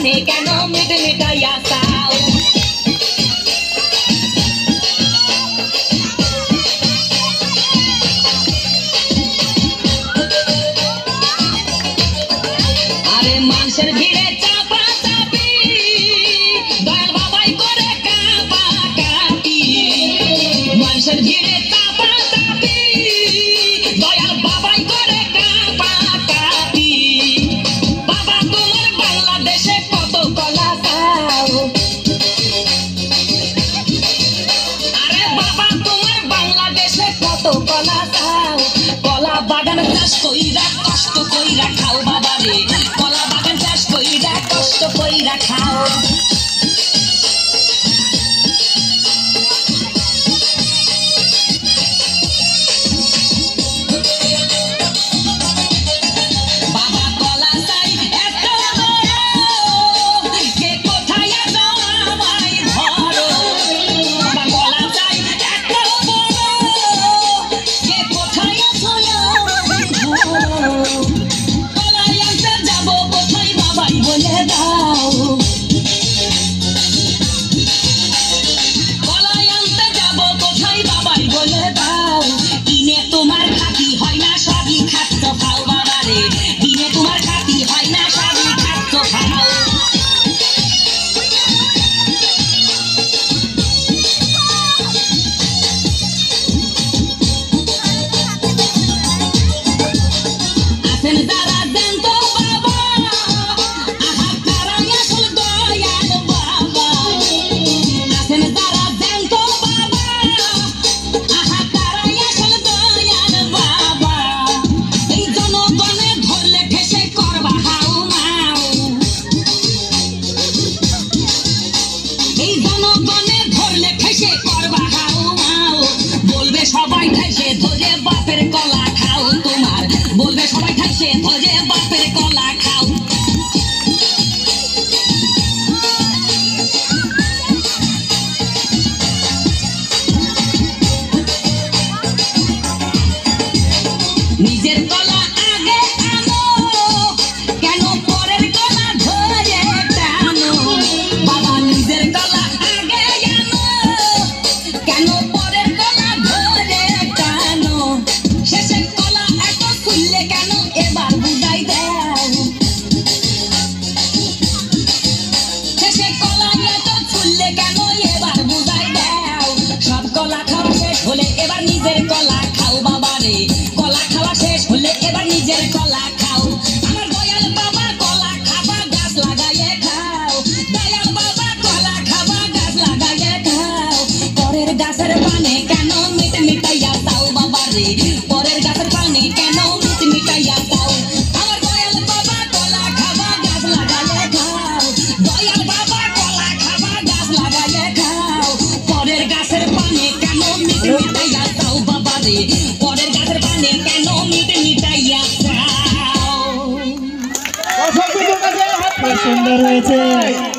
পানে কেন মিট মিটাইয়া চাও আরে মানুষের ভিড়ে চাপা চাপি দয়াল বাবাই করে কাপা কাপি মানুষের ভিড়ে চাপা চাপি দয়াল বাবাই করে কাপা কাপি বাবা তোমার বাংলাদেশে কত কলা চাও আরে বাবা তোমার বাংলাদেশে কত কলা চাও কলা বাগান চাষ কইরা কষ্ট কইরা খাও বাবা রে কলা বাগান চাষ কইরা কষ্ট কইরা খাও বাবা কলা চাই এত বড় কে কোথায় যাও আমায় ধরো বাবা কলা চাই এত বড় কে কোথায় যাও আমায় ধরো কলাই আনতে যাবো কোথায় বাবাই বলে দাও কলাই আনতে যাবো কোথায় বাবাই বলে দাও দিনে তোমার খাতি হয় না সবই খাদ্য খাও বাবা রে দিনে তোমার খাতি হয় না সবই খাদ্য খাও আছেন যারা জ্যান্ত বাবা আহা তারাই আসল দয়াল বাবা আছেন যারা জ্যান্ত বাবা আহা তারাই আসল দয়াল বাবা এই জনগণে ধরলে ঠেসে করবা হাউ মাউ এই জনগণে ধরলে ঠেসে করবা হাউ মাউ বলবে সবাই ঠেসে ধরে বাপের কলা খাও তোমার বলবে সবাই ঠেসে ধরে বাপের কলা খাও নিজের কলা আগে আনো কেন পরের কলা ধরে টানো বাবা নিজের কলা আগে আনো কেন পরের কলা ধরে টানো শেষের কলা এত খুললে কেন এবার বুঝাই দাও শেষের কলা এত খুললে কেন এবার বুঝাই দাও সব কলা খাওয়া শেষ হলে এবার নিজের কলা খাও বাবা রে কলা খাওয়া শেষ হলে এবার নিজের কলা খাও আমার দয়াল বাবা কলা খাবা গাছ লাগাইয়ে খাও দয়াল বাবা কলা খাবা গাছ লাগাইয়ে খাও পরের গাছের পানে কেন মিট মিটাইয়া দাও বাবা রে পরের গাছের পানে কেন মিট মিটাইয়া দাও আমার দয়াল বাবা কলা খাবা গাছ লাগাইয়ে খাও দয়াল বাবা কলা খাবা গাছ লাগাইয়ে খাও পরের গাছের পানে কেন মিট মিটাইয়া দাও বাবা রে পরের গাছের পানে কেন মিট মিটাইয়া দাও সুন্দর হয়েছে।